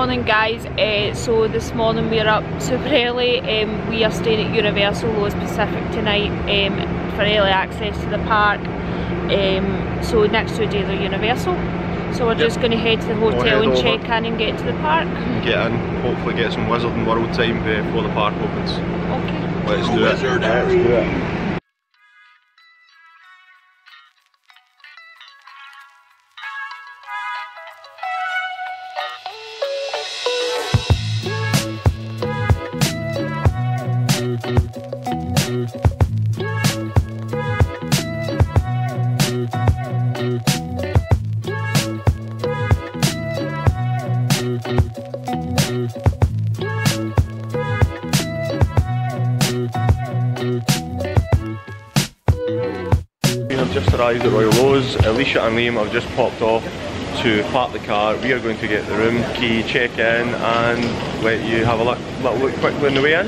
morning guys, so this morning we're up super early. We are staying at Universal Loew Pacific tonight for early access to the park, so next 2 days are Universal. So we're just going to head to the hotel and check in and get to the park. Get in, hopefully get some Wizarding World time before the park opens. Okay. Let's do it. Let's do it. I've just arrived at Royal Loew's. Alicia and Liam have just popped off to park the car. We are going to get the room key, check in and let you have a little look quickly on the way in.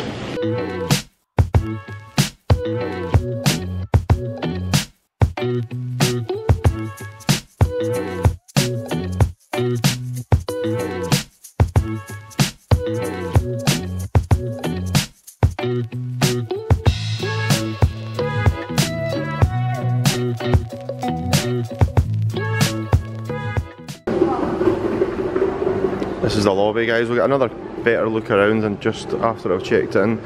This is the lobby guys. We'll get another better look around, and just after I've checked in,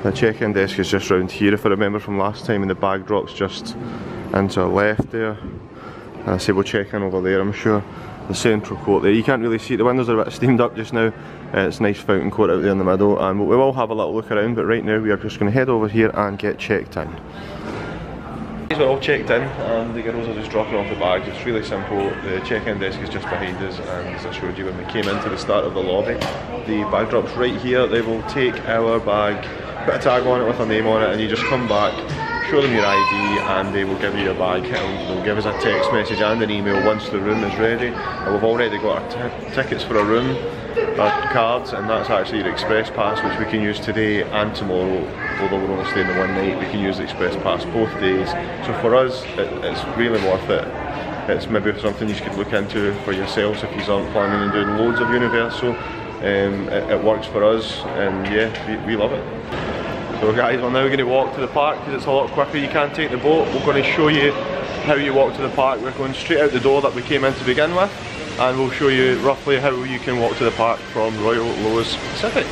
the check-in desk is just round here if I remember from last time, and the bag drop's just into our left there. And I say we'll check in over there, I'm sure. The central court there, you can't really see it, the windows are a bit steamed up just now. It's nice fountain court out there in the middle, and we will have a little look around, but right now we are just going to head over here and get checked in. We're all checked in and the girls are just dropping off the bags. It's really simple. The check-in desk is just behind us, and as I showed you when we came into the start of the lobby, the bag drop's right here. They will take our bag, put a tag on it with a name on it, and you just come back, show them your ID, and they will give you your bag. They'll give us a text message and an email once the room is ready. And we've already got our tickets for a room, our cards, and that's actually your express pass, which we can use today and tomorrow. Although we're only staying the one night, we can use the express pass both days. So for us, it's really worth it. It's maybe something you could look into for yourselves if you aren't planning on doing loads of Universal. It works for us, and yeah, we love it. So guys, we're now going to walk to the park because it's a lot quicker. You can't take the boat. We're going to show you how you walk to the park. We're going straight out the door that we came in to begin with, and we'll show you roughly how you can walk to the park from Royal Loew Pacific.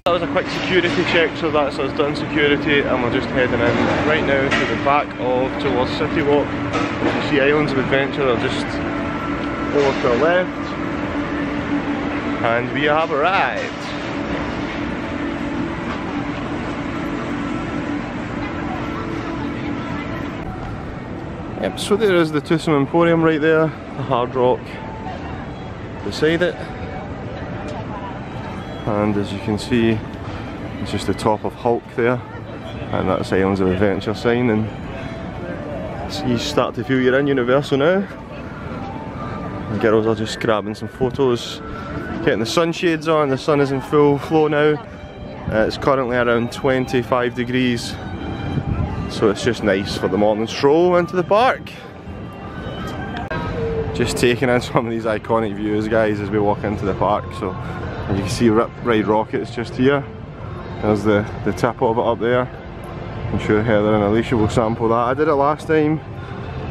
That was a quick security check, so that's us done security, and we're just heading in right now to the back towards City Walk. As you see, Islands of Adventure are just over to our left, and we have arrived. Yep, so there is the Twosome Emporium right there, the Hard Rock beside it. And as you can see, it's just the top of Hulk there, and that's Islands of Adventure sign, and so you start to feel you're in Universal now. The girls are just grabbing some photos, getting the sunshades on. The sun is in full flow now. It's currently around 25 degrees, so it's just nice for the morning stroll into the park. Just taking in some of these iconic views guys as we walk into the park. So you can see Rip Ride Rockets just here. There's the tip of it up there. I'm sure Heather and Alicia will sample that. I did it last time.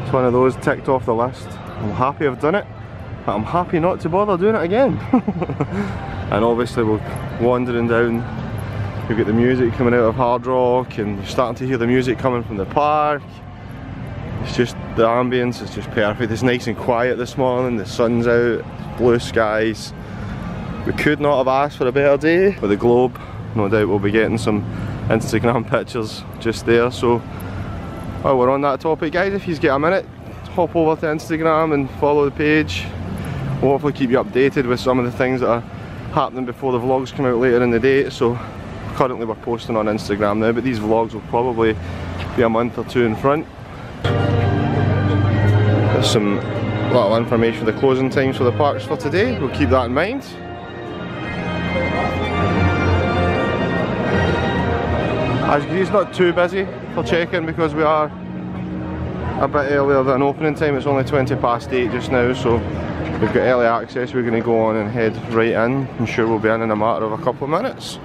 It's one of those ticked off the list. I'm happy I've done it, but I'm happy not to bother doing it again. And obviously we're wandering down. We've got the music coming out of Hard Rock, and you're starting to hear the music coming from the park. It's just, the ambience is just perfect. It's nice and quiet this morning, the sun's out, blue skies. We could not have asked for a better day. With the globe, no doubt we'll be getting some Instagram pictures just there. So while we're on that topic, guys, if you get a minute, hop over to Instagram and follow the page. We'll hopefully keep you updated with some of the things that are happening before the vlogs come out later in the day. So currently we're posting on Instagram now, but these vlogs will probably be a month or two in front. There's some little information for the closing times for the parks for today. We'll keep that in mind. As you can see, it's not too busy for check-in because we are a bit earlier than opening time. It's only 8:20 just now, so we've got early access. We're going to go on and head right in. I'm sure we'll be in a matter of a couple of minutes.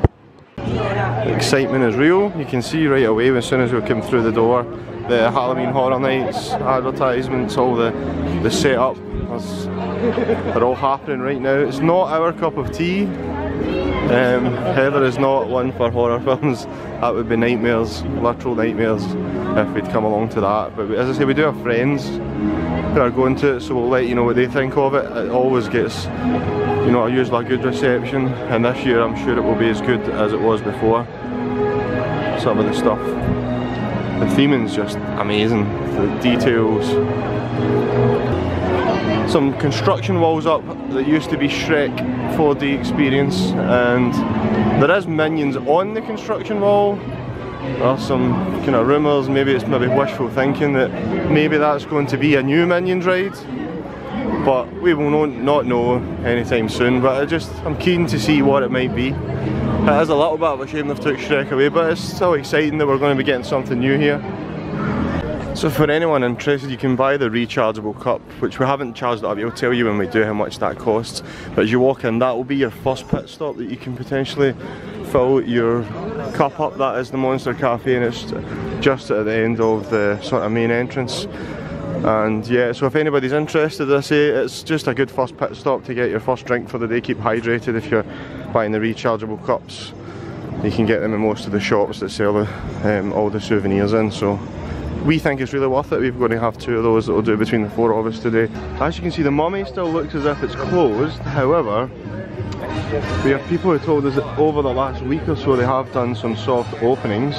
The excitement is real. You can see right away as soon as we come through the door, the Halloween Horror Nights advertisements, all the setup, they're all happening right now. It's not our cup of tea. Heather is not one for horror films. That would be nightmares, literal nightmares, if we'd come along to that. But as I say, we do have friends who are going to it, so we'll let you know what they think of it. It always gets, you know, usually a good reception, and this year I'm sure it will be as good as it was before. Some of the stuff, the theming's just amazing, the details. Some construction walls up that used to be Shrek 4D experience, and there is minions on the construction wall. There are some kind of rumours, maybe it's wishful thinking that maybe that's going to be a new Minions ride, but we will not know anytime soon. But I'm keen to see what it might be. It is a little bit of a shame they've took Shrek away, but it's still exciting that we're going to be getting something new here. So for anyone interested, you can buy the rechargeable cup, which we haven't charged it up. We'll tell you when we do how much that costs. But as you walk in, that will be your first pit stop that you can potentially fill your cup up. That is the Monster Cafe, and it's just at the end of the sort of main entrance. And yeah, so if anybody's interested, as I say, it's just a good first pit stop to get your first drink for the day. Keep hydrated if you're buying the rechargeable cups. You can get them in most of the shops that sell all the souvenirs in. So we think it's really worth it. We're going to have 2 of those that will do between the 4 of us today. As you can see, the Mummy still looks as if it's closed. However, we have people who told us that over the last week or so they have done some soft openings.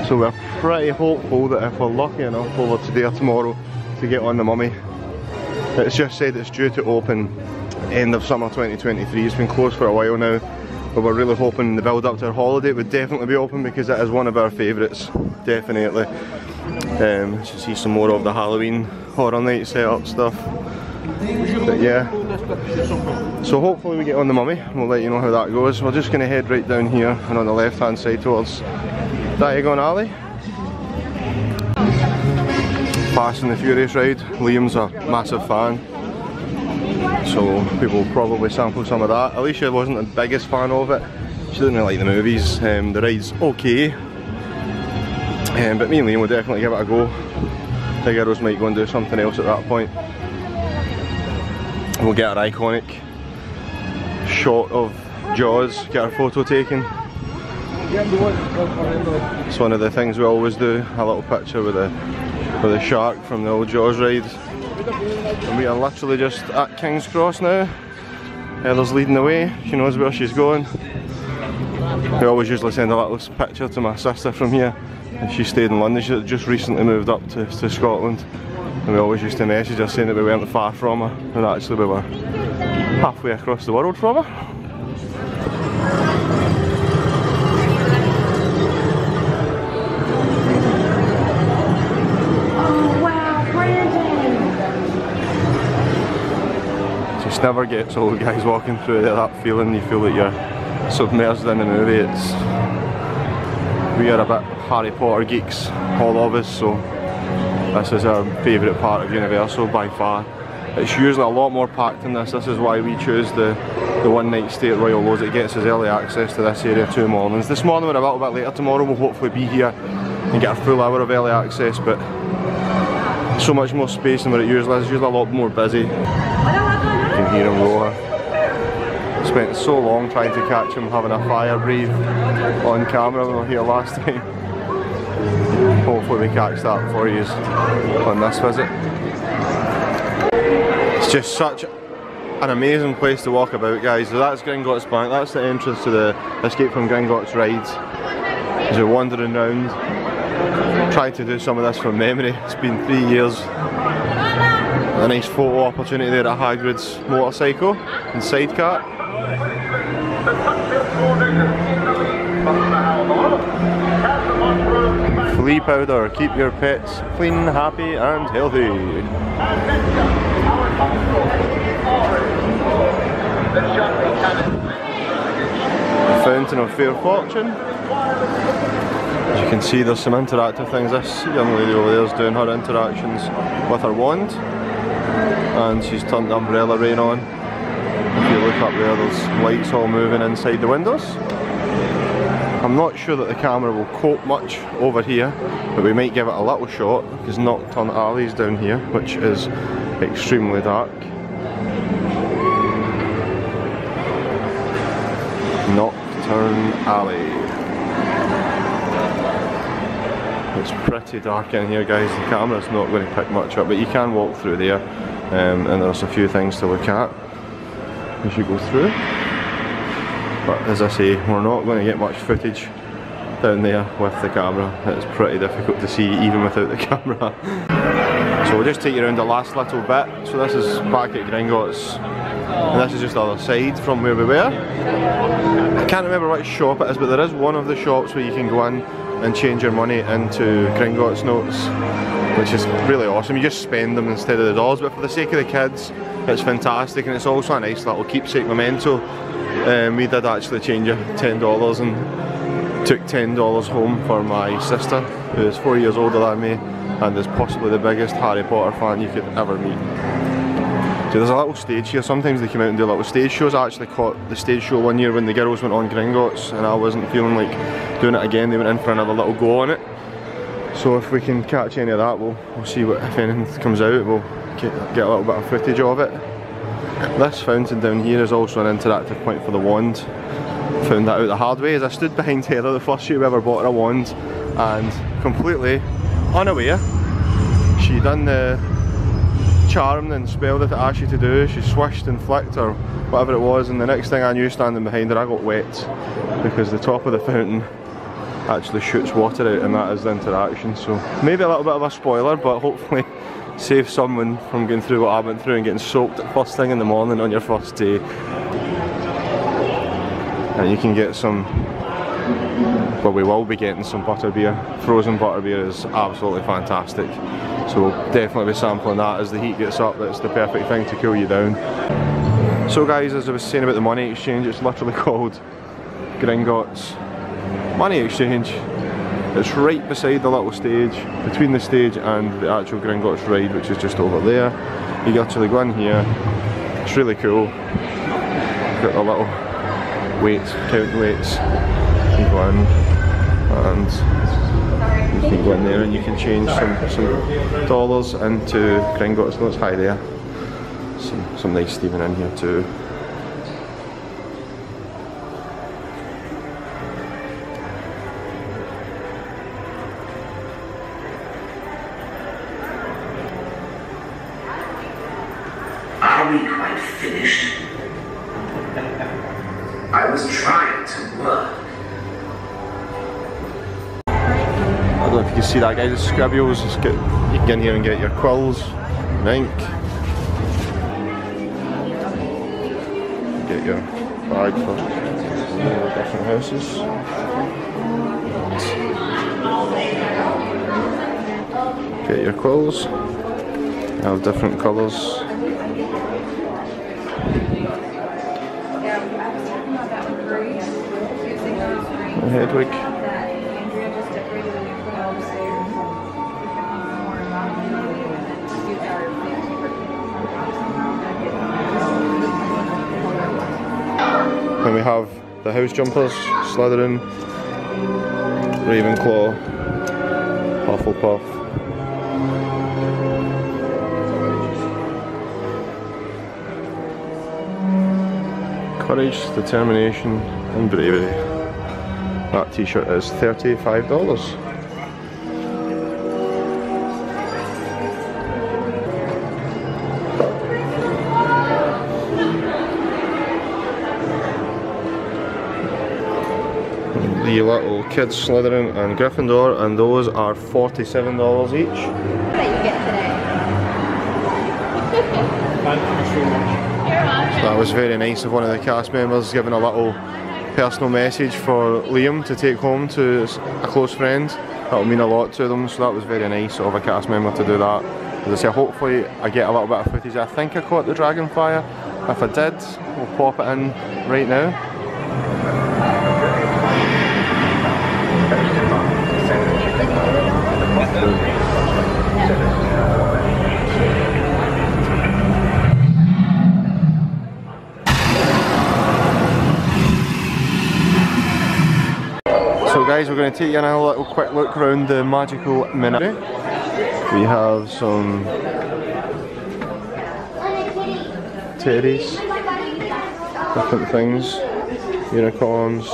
So we're pretty hopeful that if we're lucky enough over today or tomorrow to get on the Mummy. It's just said it's due to open end of summer 2023. It's been closed for a while now, but we're really hoping the build up to our holiday it would definitely be open, because it is one of our favourites, definitely. You see some more of the Halloween Horror Night setup stuff. But yeah, so hopefully we get on the Mummy and we'll let you know how that goes. We're just going to head right down here and on the left hand side towards Diagon Alley. Fast and the Furious ride. Liam's a massive fan, so we will probably sample some of that. Alicia wasn't the biggest fan of it. She didn't really like the movies. The ride's okay, but me and Liam will definitely give it a go. The girls might go and do something else at that point. We'll get our iconic shot of Jaws, get our photo taken. It's one of the things we always do, a little picture with a shark from the old Jaws ride. And we are literally just at King's Cross now. Heather's leading the way, she knows where she's going. We always usually send a little picture to my sister from here. And she stayed in London, she just recently moved up to Scotland. And we always used to message her saying that we weren't far from her. And actually we were halfway across the world from her. Never gets old, guys, walking through there, that feeling you feel that you're submerged in the movie. We are a bit Harry Potter geeks, all of us, so this is our favourite part of Universal by far. It's usually a lot more packed than this. This is why we choose the one night stay at Royal Loew. It gets us early access to this area 2 mornings. This morning we're a little bit later. Tomorrow we'll hopefully be here and get a full hour of early access, but so much more space than what it usually is. It's usually a lot more busy. You can hear him roar. Spent so long trying to catch him having a fire breathe on camera when we were here last time. hopefully we catch that for you on this visit. It's just such an amazing place to walk about, guys. So that's Gringotts Bank, that's the entrance to the Escape from Gringotts ride. As we're wandering around, trying to do some of this from memory. It's been 3 years. A nice photo opportunity there at Hagrid's motorcycle and sidecar. Flea powder, keep your pets clean, happy and healthy. The Fountain of Fair Fortune. As you can see, there's some interactive things. This young lady over there is doing her interactions with her wand, and she's turned the umbrella rain on. If you look up there, there's lights all moving inside the windows. I'm not sure that the camera will cope much over here, but we might give it a little shot, because Nocturne Alley's down here, which is extremely dark. Nocturne Alley. It's pretty dark in here, guys. The camera's not going to pick much up, but you can walk through there, and there's a few things to look at as you go through. But as I say, we're not going to get much footage down there with the camera. It's pretty difficult to see even without the camera. So we'll just take you around the last little bit. So this is back at Gringotts, and this is just the other side from where we were. I can't remember which shop it is, but there is one of the shops where you can go in and change your money into Gringotts notes, which is really awesome. You just spend them instead of the dollars, but for the sake of the kids, it's fantastic, and it's also a nice little keepsake memento. We did actually change $10 and took $10 home for my sister, who is 4 years older than me and is possibly the biggest Harry Potter fan you could ever meet. So there's a little stage here. Sometimes they come out and do little stage shows. I actually caught the stage show one year when the girls went on Gringotts, and I wasn't feeling like doing it again. They went in for another little go on it. So if we can catch any of that, we'll see what, if anything comes out, we'll get a little bit of footage of it. This fountain down here is also an interactive point for the wand. Found that out the hard way as I stood behind Heather the first year we ever bought her a wand, and completely unaware, she done the charm and spell that it asked you to do. She swished and flicked or whatever it was, and the next thing I knew, standing behind her, I got wet because the top of the fountain actually shoots water out, and that is the interaction. So maybe a little bit of a spoiler, but hopefully save someone from going through what I went through and getting soaked at first thing in the morning on your first day. And you can get some, well, we will be getting some butterbeer. Frozen butterbeer is absolutely fantastic, so we'll definitely be sampling that as the heat gets up. That's the perfect thing to cool you down. So guys, as I was saying about the money exchange, it's literally called Gringotts Money Exchange. It's right beside the little stage, between the stage and the actual Gringotts ride, which is just over there. You actually go in here, it's really cool. Got the little weights, count weights. You go in and you can go in there and you can change some dollars into Gringotts notes. Hi there. Some nice steaming in here too. Are we quite finished? I was trying to work. I don't know if you can see that, guys. The Scribbles. You can get in here and get your quills, and ink. Get your bag for different houses. Get your quills. They have different colours. Hedwig. Then we have the house jumpers, Slytherin, Ravenclaw, Hufflepuff. Courage, determination and bravery. That t-shirt is $35. 3 little kids, Slytherin and Gryffindor, and those are $47 each. That you get today. Thank you so much. You're welcome. That was very nice of one of the cast members giving a little personal message for Liam to take home to a close friend. That will mean a lot to them, so that was very nice of a cast member to do that. As I say, hopefully I get a little bit of footage. I think I caught the dragonfire. If I did, we'll pop it in right now. So guys, we're going to take you on a little quick look around the magical menagerie. We have some teddies, different things, unicorns.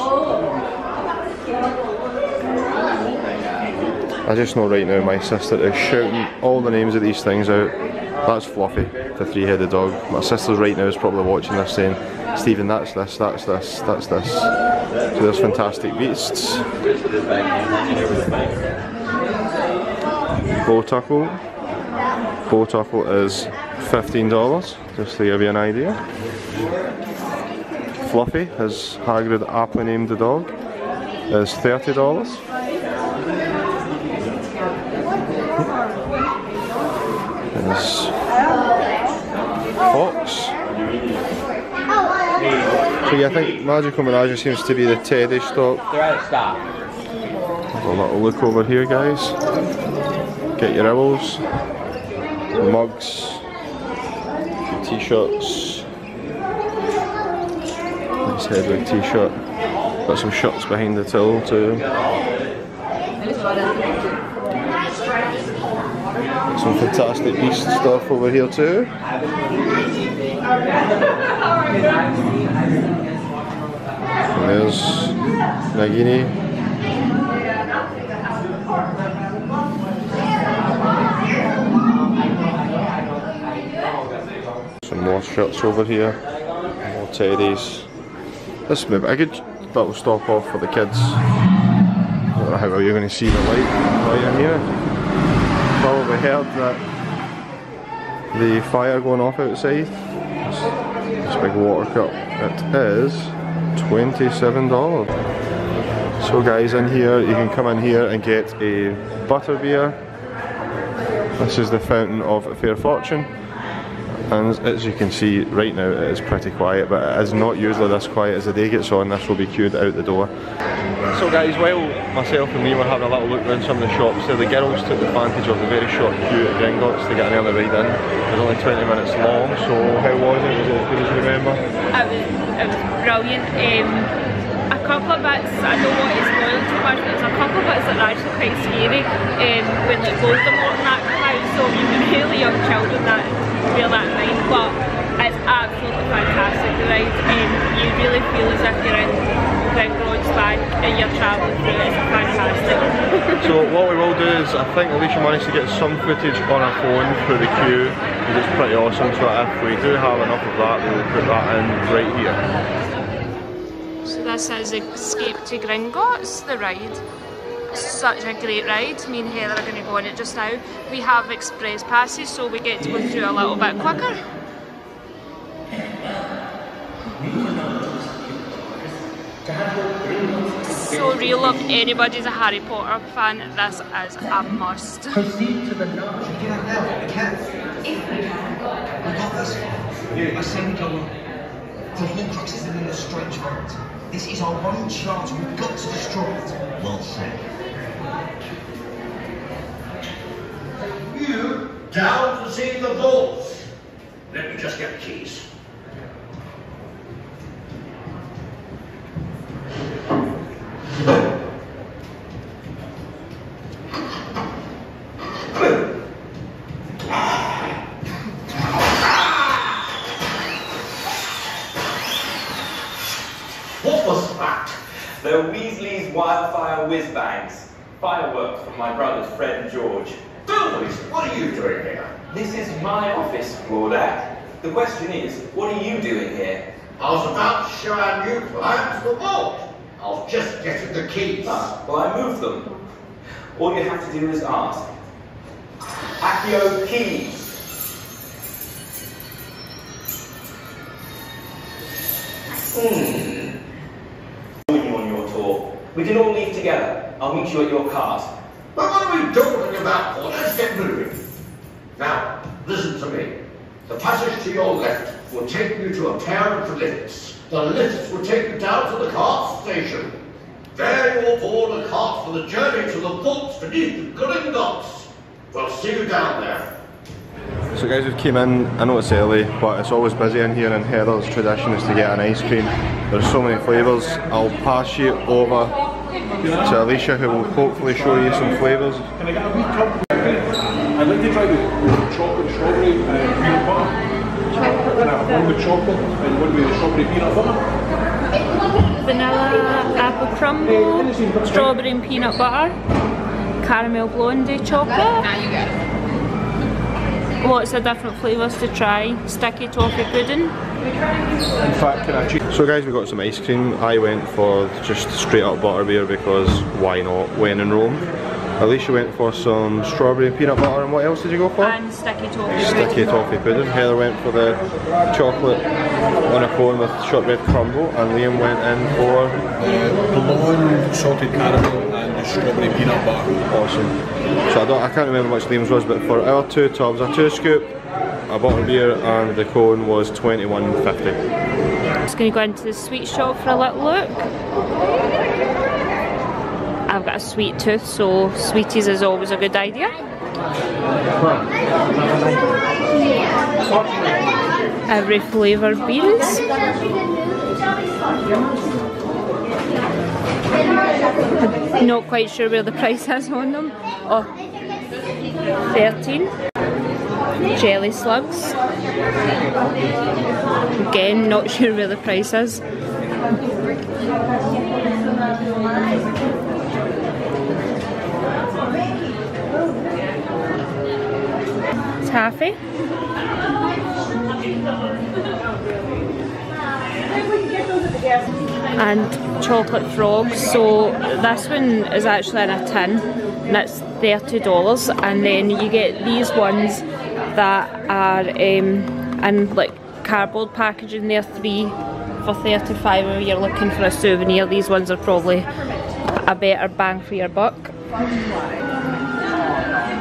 I just know right now my sister is shouting all the names of these things out. That's Fluffy, the 3-headed dog. My sister right now is probably watching this saying, Stephen, that's this, that's this, that's this. So there's fantastic beasts. Bowtuckle. Bowtuckle is $15, just to give you an idea. Fluffy, as Hagrid aptly named the dog, is $30. There's Fox. So yeah, I think Magical Menagerie seems to be the teddy stock. Have a little look over here, guys. Get your elbows, mugs, t-shirts. Nice Hedwig t-shirt. Got some shirts behind the till too. Some fantastic beast stuff over here too. And there's Nagini. Some more shirts over here, more teddies. This may be a good little stop off for the kids. I don't know how well you're going to see the light in here. Probably heard that the fire going off outside. This big water cup. It is $27. So guys, in here you can come in here and get a butterbeer. This is the Fountain of Fair Fortune. And as you can see right now it is pretty quiet, but it is not usually this quiet. As the day gets on, this will be queued out the door. So guys, while myself and me were having a little look around some of the shops there, the girls took advantage of the very short queue at Gringotts to get an early ride in. It was only 20 minutes long, so how was it? Was it as good as you remember? It was brilliant. A couple of bits, I don't want to spoil too much, but there's a couple of bits that are actually quite scary when like Voldemort and that come out, so you've been really young children that bear that in mind, but it's absolutely fantastic, the ride. You really feel as if you're in Gringotts Bank and you're travelling through it. It's fantastic. So what we will do is, I think Alicia managed to get some footage on her phone through the queue, because it's pretty awesome, so if we do have enough of that, we'll put that in right here. So this is Escape to Gringotts, the ride. It's such a great ride. Me and Heather are going to go on it just now. We have express passes, so we get to go through a little bit quicker. So real, if anybody's a Harry Potter fan, this is a must. Proceed to the nurse. We got this far. I say we go on. The Horcrux is in the strange vault. This is our one chance. We've got to destroy it. Well said. You down to see the vaults? Let me just get the keys. What was that? They're Weasley's wildfire whiz-bangs. Fireworks from my brothers Fred and George. Dumbledore, what are you doing here? This is my office, Lord Ack. The question is, what are you doing here? I was about to show our new clients the vault. I'll just get at the keys. Well, I moved them. All you have to do is ask. Accio keys. Join you on your tour. We can all leave together. I'll meet you at your cart. But what are we talking about for? Let's get moving. Now, listen to me. The passage to your left will take you to a pair of lifts. The lifts will take you down to the cart station. There you will board a cart for the journey to the vaults beneath the Gringotts. We'll see you down there. So guys, we've came in, I know it's early, but it's always busy in here, and Heather's tradition is to get an ice cream. There's so many flavours. I'll pass you over to Alicia, who will hopefully show you some flavours. Can I get a wee cup? I'd like to try the chocolate strawberry peanut butter. One with chocolate and one with strawberry peanut butter. Vanilla apple crumble, strawberry and peanut butter, caramel blondie chocolate. Now you got it. Lots of different flavours to try. Sticky toffee pudding. In fact, can I cheat? So guys, we got some ice cream. I went for just straight up butterbeer because why not, when in Rome. Alicia went for some strawberry and peanut butter, and what else did you go for? And sticky toffee pudding. Sticky toffee pudding. Heather went for the chocolate on a cone with shortbread crumble, and Liam went in for Blonde salted caramel and the strawberry peanut butter. awesome. So I can't remember how much Liam's was, but for our 2 tubs, a 2 scoop, a butterbeer, and the cone was $21.50. Just going to go into the sweet shop for a little look. I've got a sweet tooth, so sweeties is always a good idea. Every flavour beans. I'm not quite sure where the price is on them. Oh, 13. Jelly slugs. Again, not sure where the price is. Taffy. And chocolate frogs. So this one is actually in a tin and it's $30, and then you get these ones that are in like cardboard packaging. They're 3 for $35 if you're looking for a souvenir. These ones are probably a better bang for your buck.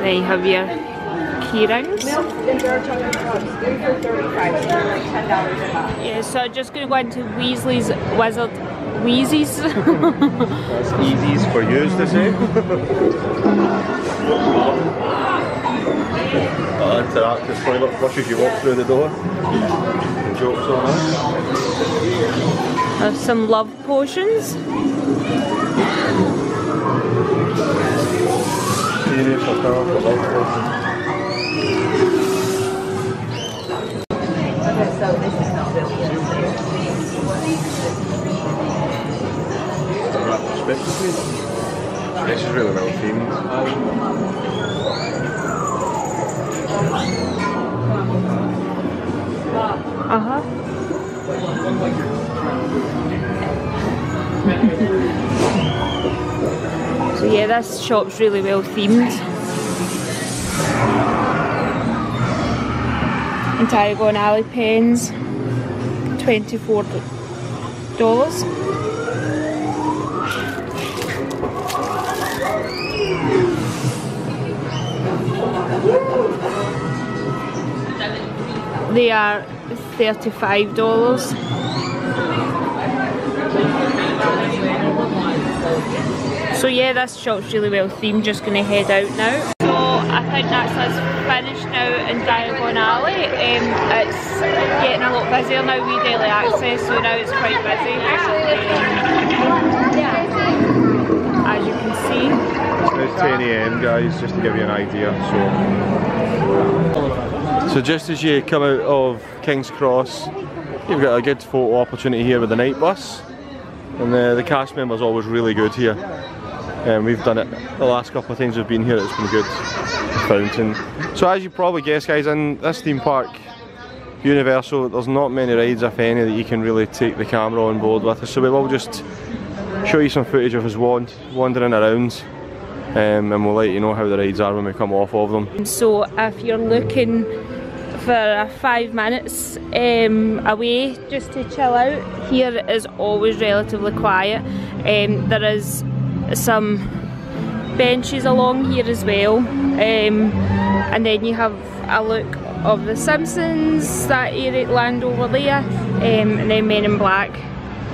Then you have your key rings. Yeah, so I'm just going to go into Weasley's Wizard Wheezies. That's easies for yous to say. Interactive toilet flush as you walk through the door. The jokes on us. There's some love potions. Serious or powerful love potions. So this is not really a This is really well themed. So yeah, this shop's really well themed. And Diagon Alley pens, $24. They are $35. So yeah, this shop's really well themed. Just gonna head out now. So I think that's us finished now in Diagon Alley. It's getting a lot busier now with daily access, so now it's quite busy. As you can see. It's 10 AM guys, just to give you an idea. So just as you come out of King's Cross, you've got a good photo opportunity here with the night bus. And the cast member's always really good here. We've done it the last couple of times we've been here, it's been good. Fountain. So as you probably guessed guys, in this theme park, Universal, there's not many rides if any that you can really take the camera on board with. So we will just show you some footage of us wandering around, and we'll let you know how the rides are when we come off of them. So if you're looking for 5 minutes away just to chill out, here is always relatively quiet. There is some benches along here as well, and then you have a look of the Simpsons, that area land over there, and then Men in Black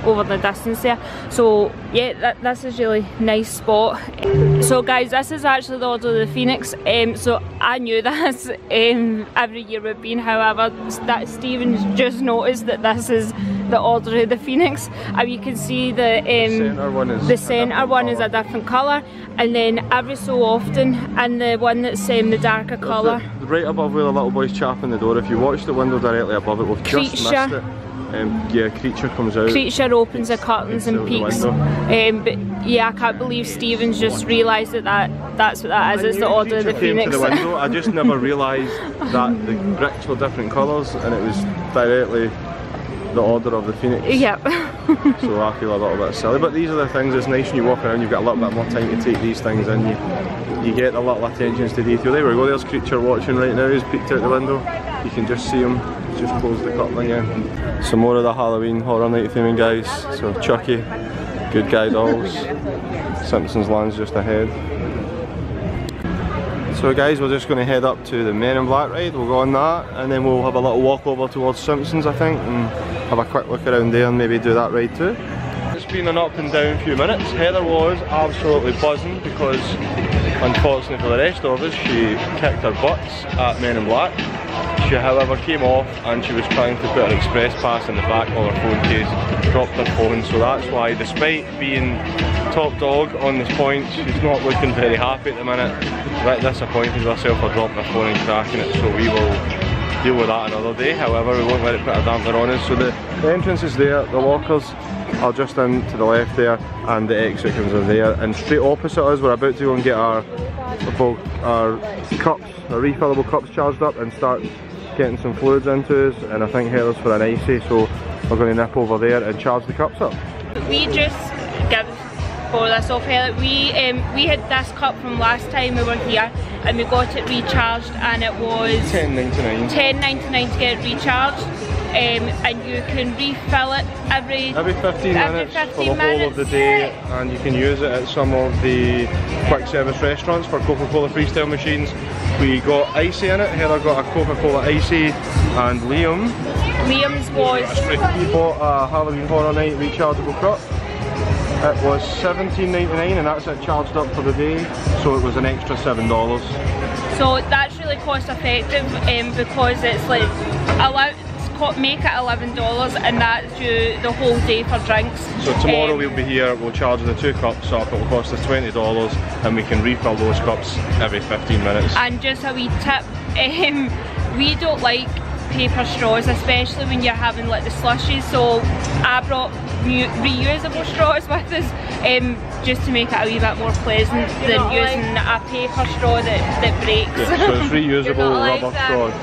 over the distance there. So yeah, this is really nice spot. So guys, this is actually the Order of the Phoenix. So I knew this every year we've been, however that Stephen's just noticed that this is the Order of the Phoenix, and you can see the centre one is a different colour, and then every so often, and the one that's the darker colour, right above where the little boy's chapping the door, if you watch the window directly above it, we've just missed it. Yeah, Creature comes out. Creature opens the curtains and peeks. But yeah, I can't believe Stephen's just realised that that's what that is. It's the Order of the Phoenix. To the window. I just never realised that the bricks were different colours, and it was directly the Order of the Phoenix. Yep. So I feel a little bit silly, but these are the things. It's nice when you walk around. You've got a little bit more time to take these things in. You get the little attentions to detail. There we go. There's Creature watching right now. He's peeked out the window. You can just see him. Just close the curtain again. Some more of the Halloween Horror Night theming, guys. So Chucky, Good Guy Dolls, Simpsons Land's just ahead. So guys, we're just going to head up to the Men in Black ride. We'll go on that, and then we'll have a little walk over towards Simpsons, I think, and have a quick look around there and maybe do that ride too. It's been an up and down few minutes. Heather was absolutely buzzing because, unfortunately for the rest of us, she kicked her butts at Men in Black. She however came off and she was trying to put her express pass in the back of her phone case, dropped her phone, so that's why, despite being top dog on this point, she's not looking very happy at the minute. A bit disappointed with herself for dropping her phone and cracking it, so we will deal with that another day. However, we won't let it put a damper on us. So the entrance is there, the lockers are just in to the left there, and the exit comes in there, and straight opposite us we're about to go and get our cups, our refillable cups charged up and start getting some fluids into us, and I think Heather's for an icy, so we're going to nip over there and charge the cups up. We just give this off, Heather. We had this cup from last time we were here, and we got it recharged, and it was $10.99 to get it recharged, and you can refill it every 15 minutes for the whole of the day, and you can use it at some of the quick service restaurants for Coca-Cola freestyle machines. We got icy in it. Heather got a Coca-Cola icy, and Liam's was... He bought a Halloween Horror Night rechargeable cup. It was $17.99, and that's it charged up for the day, so it was an extra $7. So that's really cost effective, because it's like make it $11, and that's you the whole day for drinks. So tomorrow we'll be here, we'll charge the 2 cups up, it will cost us $20, and we can refill those cups every 15 minutes. And just a wee tip, we don't like paper straws, especially when you're having like the slushies, so I brought reusable straws with us, just to make it a wee bit more pleasant than using a paper straw that breaks. Yeah, so it's reusable rubber straws.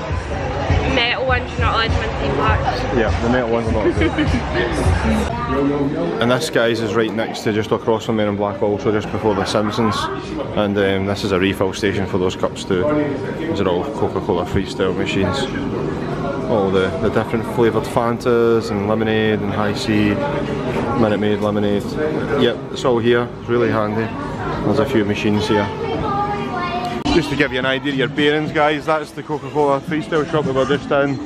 Metal ones you're not allowed to empty back. Yeah, the metal ones are not good. And this, guys, is right next to, just across from Men in Black also, just before the Simpsons, and this is a refill station for those cups too. These are all Coca-Cola freestyle machines. All the different flavoured Fantas and lemonade and high C, Minute Maid lemonade. Yep, it's all here, it's really handy. There's a few machines here. Just to give you an idea of your bearings, guys, that's the Coca-Cola freestyle shop that we're just in.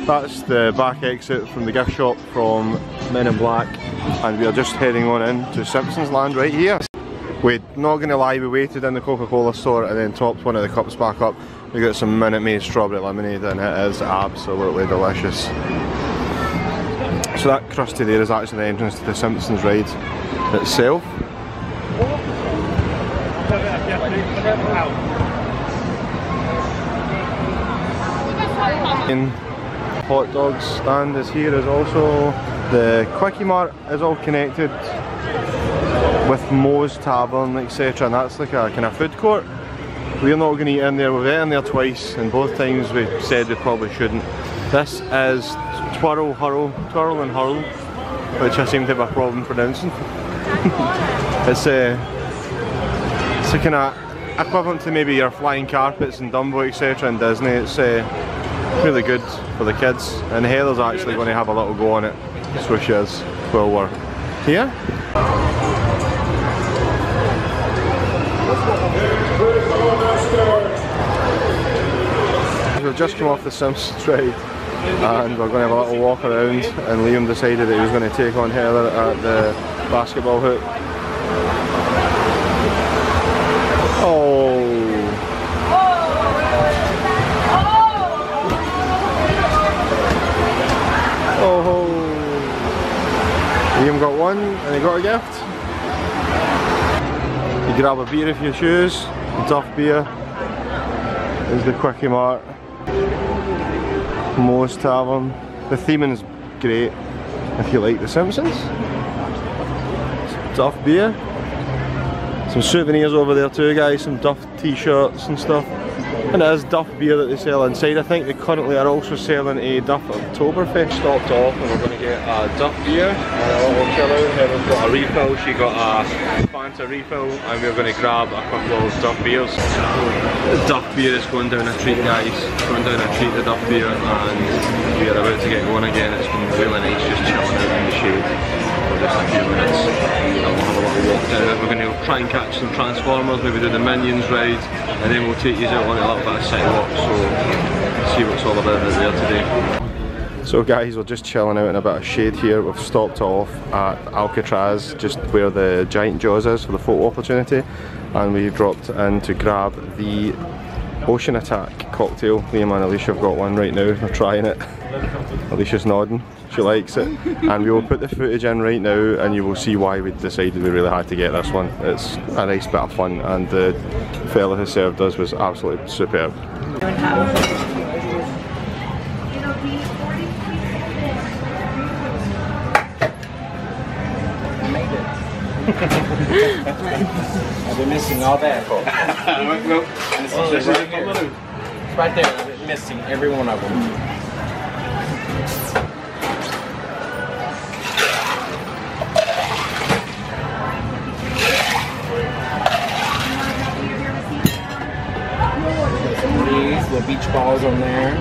That's the back exit from the gift shop from Men in Black, and we are just heading on in to Simpsons Land right here. We're not going to lie, we waited in the Coca-Cola store and then topped one of the cups back up. We got some Minute Maid strawberry lemonade, and it is absolutely delicious. So that crusty there is actually the entrance to the Simpsons ride itself. Hot dogs stand is here, is also the Quickie Mart is all connected with Moe's Tavern, etc., and that's like a kind of food court. We're not going to eat in there. We've eaten there twice, and both times we said we probably shouldn't. This is Twirl and Hurl, which I seem to have a problem pronouncing. It's a kind of equivalent to maybe your flying carpets and Dumbo etc. in Disney. It's really good for the kids, and Heather's actually going to have a little go on it, so she is, while we're here. We've just come off the Simpsons ride and we're going to have a little walk around, and Liam decided that he was going to take on Heather at the basketball hoop. Oh! Oh! Liam got one and he got a gift. You grab a beer if you choose. Duff beer is the Quickie Mart. Moe's Tavern. The theming is great if you like The Simpsons. Duff beer. Some souvenirs over there too, guys. Some Duff t-shirts and stuff. And it is Duff beer that they sell inside. I think they currently are also selling a Duff Oktoberfest. Stopped off and we're going to get a Duff beer and a little chill out. Heather's got a refill, she got a Fanta refill, and we're going to grab a couple of Duff beers. The Duff beer is going down a treat, guys. Going down a treat, the Duff beer, and we are about to get going again. It's been really nice just chilling out in the shade for just a few minutes. And we'll have a little walk down it. We're going to try and catch some Transformers, maybe do the Minions ride, and then we'll take you out on a little bit of city walk, so see what's all about there today. So guys, we're just chilling out in a bit of shade here. We've stopped off at Alcatraz, just where the giant Jaws is for the photo opportunity, and we dropped in to grab the Ocean Attack cocktail. Liam and Alicia have got one right now, they're trying it. Alicia's nodding, she likes it. And we will put the footage in right now and you will see why we decided we really had to get this one. It's a nice bit of fun, and the fella who served us was absolutely superb. I've been missing all that. Right there, I've been missing every one of them. These little beach balls on there.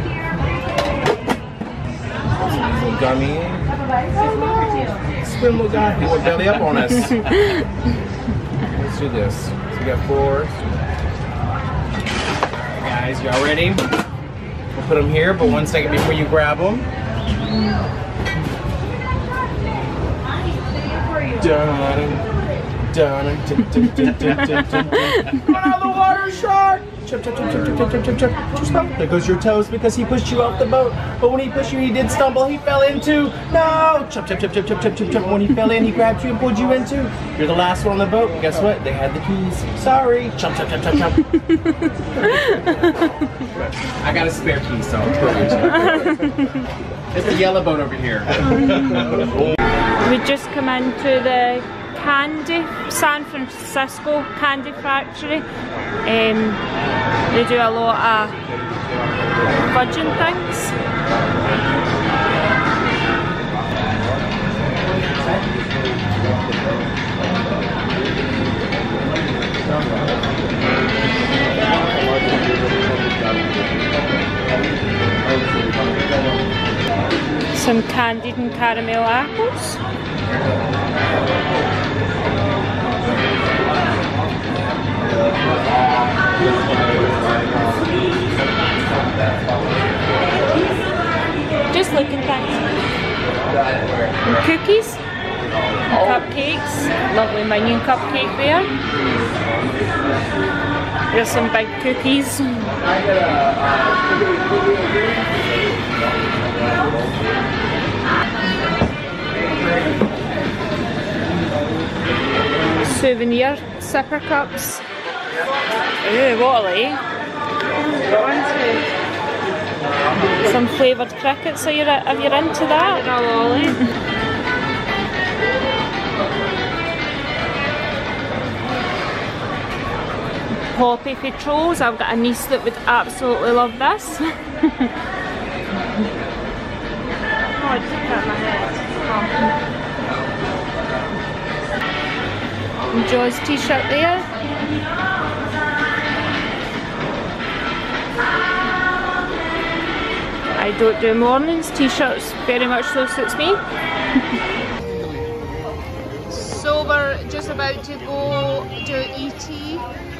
Some little gummy. Spin little guy, he will belly up on us. Let's do this. So we got 4. Guys, y'all ready? We'll put them here, but 1 second before you grab them. Run out of the water, shark! Chop, chop, chop, chop, chop, chop, chop, chop. Stop. There goes your toes because he pushed you off the boat. But when he pushed you, he did stumble. He fell into. No! Chop, chop, chop, chop, chop, chop, chop, chop. When he fell in, he grabbed you and pulled you into. You're the last one on the boat. And guess what? They had the keys. Sorry. Chop, chop, chop, chop, chop. I got a spare key, so it's the yellow boat over here. We just come into the San Francisco candy factory. They do a lot of fudging things. Some candied and caramel apples. Just looking things. And cookies, and cupcakes. Lovely Minion cupcake there. There's some big cookies. Souvenir sipper cups. Ooh, what are they? Some flavoured crickets. Are you into that? A lolly. Poppy Patrols. I've got a niece that would absolutely love this. Oh, I just hit my head. Oh. Jaws t-shirt there. I don't do mornings, t-shirts very much so suits me. So we're just about to go do ET,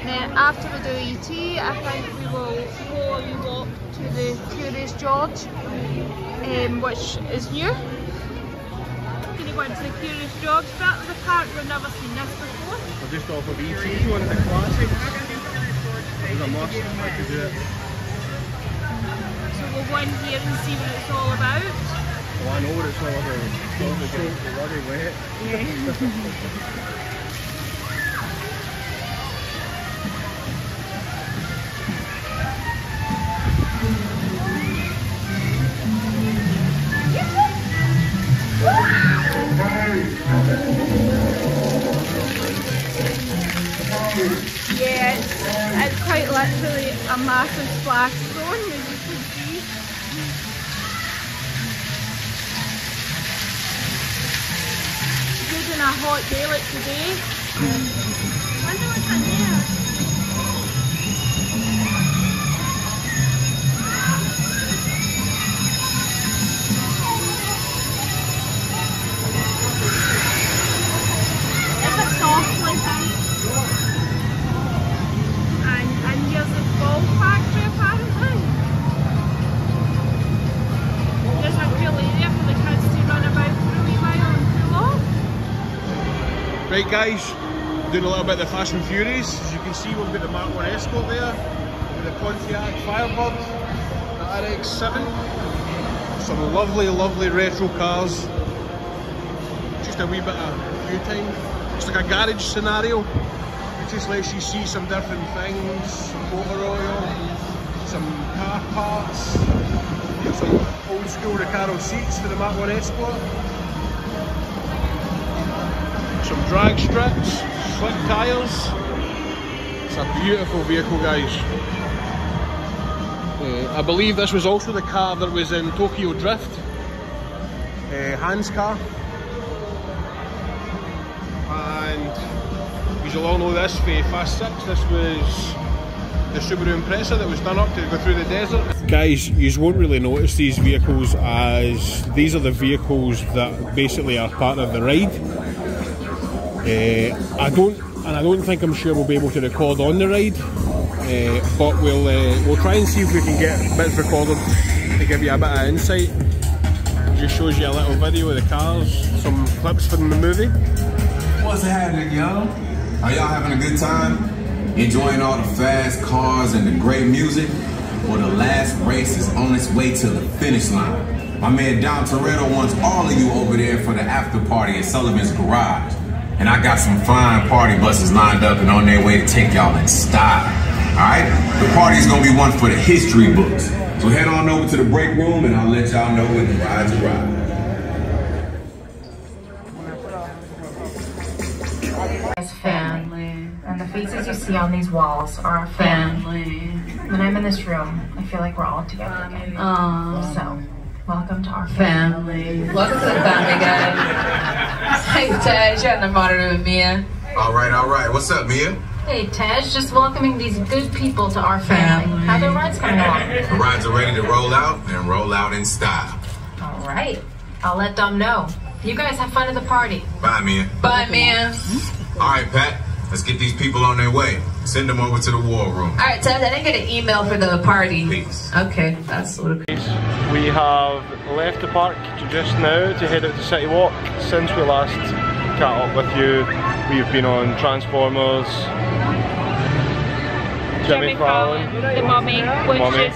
then after we do ET I think we will go and walk to the Curious George, which is new. We're going to go into the Curious George bit of the park, we've never seen this before. We're just off of ET, one of the classics. It's a must, I could do it. So we'll go in here and see what it's all about. Well, I know what it's all about. It's all the bloody wet. Yeah, it's quite literally a massive splash zone, as you can see. Good in a hot day like today. I wonder what's in there. It's a softly thing. And here's the ball factory apparently. There's a cool area for the kids to run about for a wee while and cool off. Right guys, doing a little bit of the Fast and Furious. As you can see, we've got the Mark 1 Escort there, the Pontiac Firebird, the RX-7. Some lovely, lovely retro cars. Just a wee bit of view time. It's like a garage scenario. It just lets you see some different things, some motor oil, some car parts, some old school Recaro seats for the Mark 1 Escort. Some drag strips, slick tyres. It's a beautiful vehicle, guys. I believe this was also the car that was in Tokyo Drift. Hans car. And you'll all know this for Fast 6. This was the Subaru Impreza that was done up to go through the desert. Guys, you won't really notice these vehicles as these are the vehicles that basically are part of the ride. I don't think I'm sure we'll be able to record on the ride, but we'll try and see if we can get bits recorded to give you a bit of insight. It just shows you a little video of the cars, some clips from the movie. What's happening, y'all? Are y'all having a good time? Enjoying all the fast cars and the great music? Well, the last race is on its way to the finish line. My man Dom Toretto wants all of you over there for the after party at Sullivan's Garage. And I got some fine party buses lined up and on their way to take y'all in style. Alright? The party's gonna be one for the history books. So head on over to the break room and I'll let y'all know when the rides arrive. Family. And the faces you see on these walls are our family. When I'm in this room, I feel like we're all together again. So, welcome to our family. Welcome to the family, guys. Hey, Tej, you're in the monitor with Mia. All right. What's up, Mia? Hey, Tej, just welcoming these good people to our family. How the rides coming along? The rides are ready to roll out and roll out in style. All right. I'll let them know. You guys have fun at the party. Bye, Mia. Bye, Mia. All right, Pat. Let's get these people on their way. Send them over to the war room. All right, Tej, I didn't get an email for the party. Peace. Okay, that's what it is. We have left the park just now to head out to City Walk. Since we last caught up with you, we've been on Transformers, Jimmy Fallon, the Mummy, which is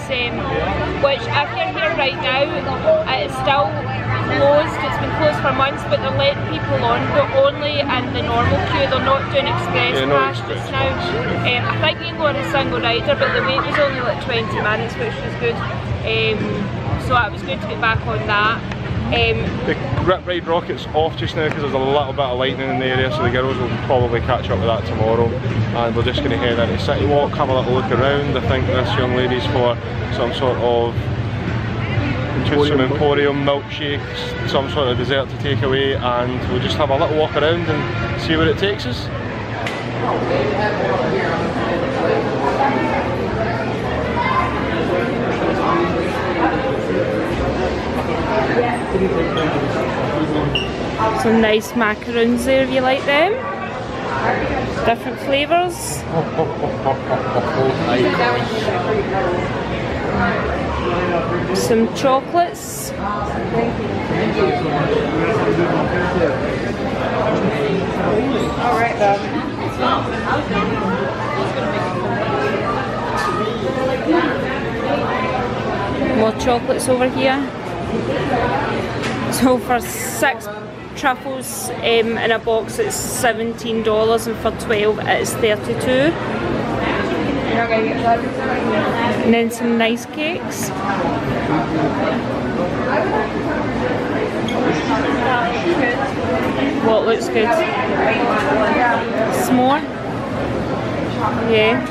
which if you're here right now, it's still closed. It's been closed for months, but they're letting people on, but only in the normal queue. They're not doing express pass just now. I think you can go on a single rider, but the wait was only like 20 minutes, which was good. So it was good to get back on that. The Rip Ride Rocket's off just now because there's a little bit of lightning in the area, so the girls will probably catch up with that tomorrow. And we're just going to head into City Walk, have a little look around. I think this young lady's for some sort of some Emporium milkshakes, some sort of dessert to take away, and we'll just have a little walk around and see where it takes us. Some nice macaroons there if you like them. Different flavours. Some chocolates. Alright, more chocolates over here. So for 6 truffles in a box it's $17, and for 12 it's $32. And then some nice cakes. What looks good? S'more? Yeah.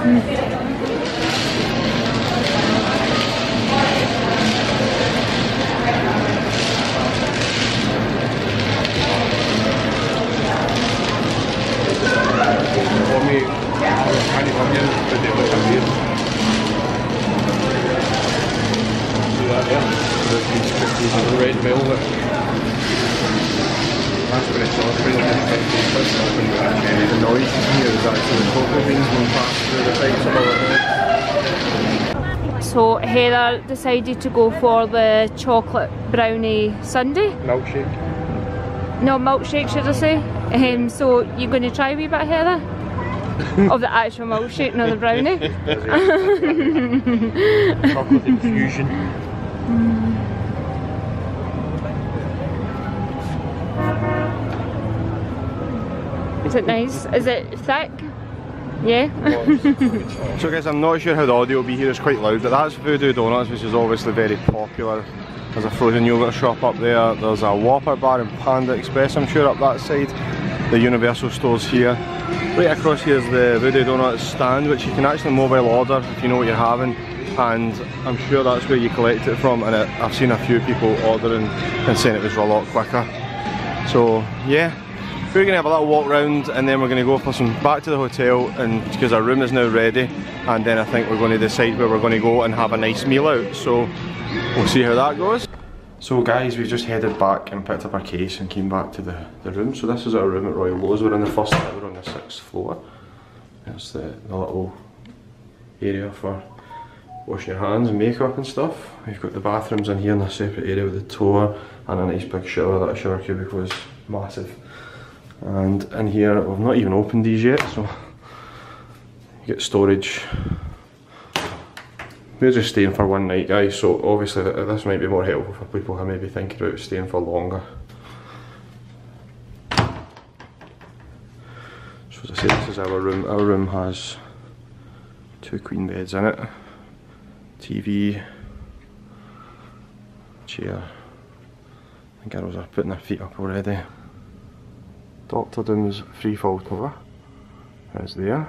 Red velvet. That's when it's all really the noise here is actually the cocoa beans going past through the pipes above it. So Heather decided to go for the chocolate brownie sundae. Milkshake. No, milkshake should I say. So you're going to try a wee bit, Heather? Of the actual milkshake, not the brownie? Chocolate infusion. Is it nice? Is it thick? Yeah? So guys, I'm not sure how the audio will be here, it's quite loud, but that's Voodoo Donuts, which is obviously very popular. There's a frozen yogurt shop up there, there's a Whopper bar and Panda Express I'm sure up that side. The Universal stores here. Right across here is the Voodoo Donuts stand, which you can actually mobile order if you know what you're having, and I'm sure that's where you collect it from, and I've seen a few people ordering and saying it was a lot quicker. So yeah, we're going to have a little walk round and then we're going to go for some back to the hotel, and because our room is now ready, and then I think we're going to decide where we're going to go and have a nice meal out, so we'll see how that goes. So guys, we've just headed back and picked up our case and came back to the room. So this is our room at Royal Loew. We're in the first floor, we're on the 6th floor. There's the little area for washing your hands and makeup and stuff. We've got the bathrooms in here in a separate area with the toilet and a nice big shower. That shower cubicle is massive. And in here, we've not even opened these yet, so you get storage. We're just staying for one night, guys, so obviously this might be more helpful for people who may be thinking about staying for longer. So as I say, this is our room. Our room has 2 queen beds in it, TV, chair, the girls are putting their feet up already. Dr. Doom's freefall tower is there.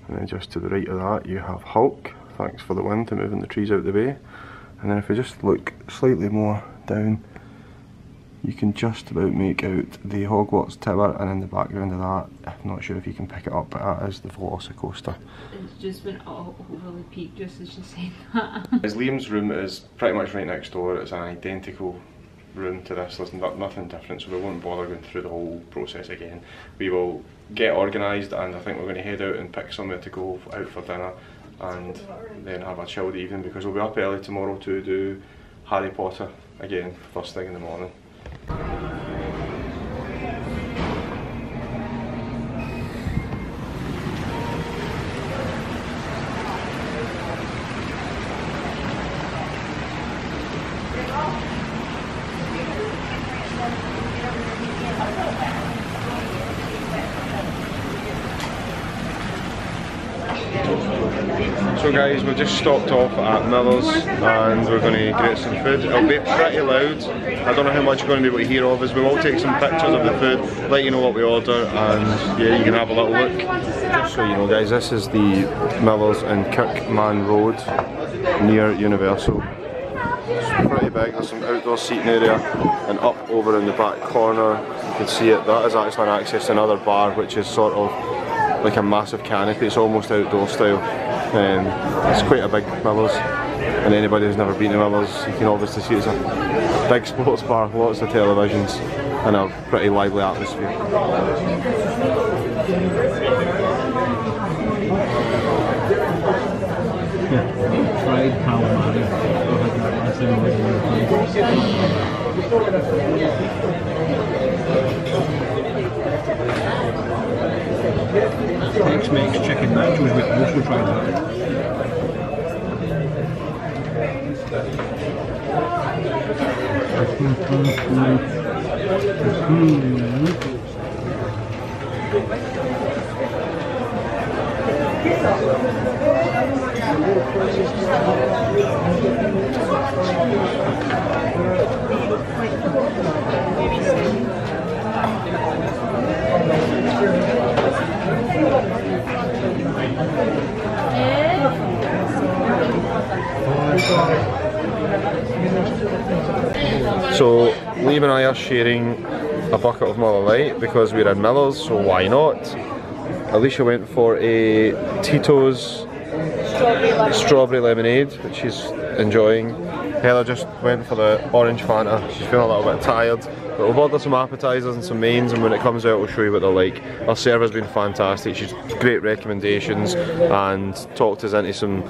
And then just to the right of that you have Hulk, thanks for the wind to moving the trees out of the way. And then if we just look slightly more down, you can just about make out the Hogwarts Tower, and in the background of that, I'm not sure if you can pick it up, but that is the Velocicoaster. It's just been overly peaked just as you said that. As Liam's room is pretty much right next door, it's an identical room to this, there's nothing different, so we won't bother going through the whole process again. We will get organised, and I think we're going to head out and pick somewhere to go out for dinner and then have a chilled evening, because we'll be up early tomorrow to do Harry Potter again first thing in the morning. So guys, we've just stopped off at Miller's and we're going to get some food. It'll be pretty loud. I don't know how much you're going to be able to hear of us. We will take some pictures of the food, let you know what we order, and yeah, you can have a little look. Just so you know guys, this is the Miller's in Kirkman Road near Universal. It's pretty big. There's some outdoor seating area, and up over in the back corner you can see it, that is actually an access to another bar which is sort of like a massive canopy. It's almost outdoor style. It's quite a big Miller's, and anybody who's never been to Miller's, you can obviously see it's a big sports bar, lots of televisions and a pretty lively atmosphere. Fried calamari. Tex-Mex chicken nachos, we also tried that. So Liam and I are sharing a bucket of Miller Lite because we're in Miller's, so why not? Alicia went for a Tito's strawberry lemonade, which she's enjoying. Heather just went for the orange Fanta. She's feeling a little bit tired, but we've ordered some appetizers and some mains, and when it comes out we'll show you what they're like. Our server's been fantastic. She's great recommendations and talked us into some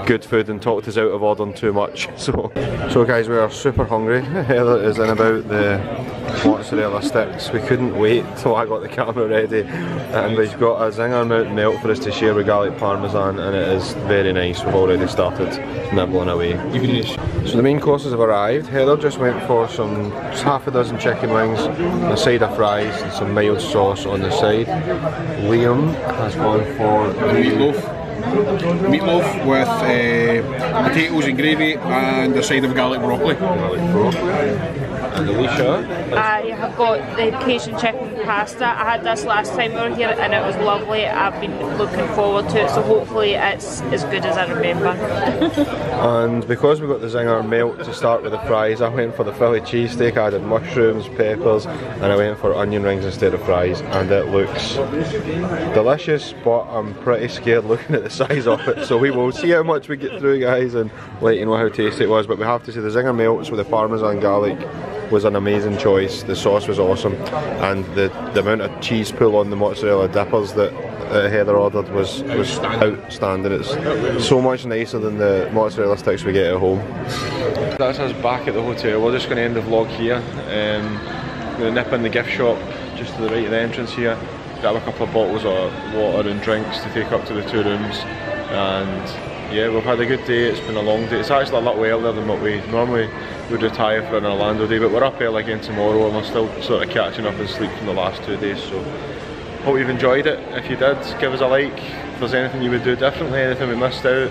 good food and talked us out of ordering too much. So guys, we are super hungry. Heather is in about the mozzarella sticks. We couldn't wait till I got the camera ready, and we've got a zinger mountain melt for us to share with garlic parmesan, and it is very nice. We've already started nibbling away. So the main courses have arrived. Heather just went for some half a dozen chicken wings, a side of fries and some mild sauce on the side. Liam has gone for meatloaf with potatoes and gravy and a side of garlic broccoli. And Alicia? I have got the Cajun chicken pasta. I had this last time we were here and it was lovely. I've been looking forward to it, so hopefully it's as good as I remember. And because we got the zinger melt to start with the fries, I went for the Philly cheesesteak. I added mushrooms, peppers, and I went for onion rings instead of fries, and it looks delicious, but I'm pretty scared looking at the size of it, so we will see how much we get through, guys, and let you know how tasty it was. But we have to say the zinger melts with the parmesan garlic was an amazing choice. The sauce was awesome, and the amount of cheese pull on the mozzarella dippers that Heather ordered was outstanding. It's so much nicer than the mozzarella sticks we get at home. That's us back at the hotel. We're just going to end the vlog here. I'm going to nip in the gift shop just to the right of the entrance here, grab a couple of bottles of water and drinks to take up to the 2 rooms, and yeah, we've had a good day. It's been a long day. It's actually a little earlier than what we normally would retire for an Orlando day, but we're up early again tomorrow and we're still sort of catching up in sleep from the last 2 days, so hope you've enjoyed it. If you did, give us a like. If there's anything you would do differently, anything we missed out,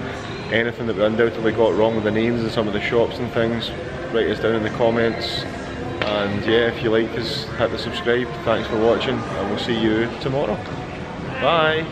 anything that we undoubtedly got wrong with the names and some of the shops and things, write us down in the comments. And yeah, if you like us, hit the subscribe. Thanks for watching, and we'll see you tomorrow. Bye!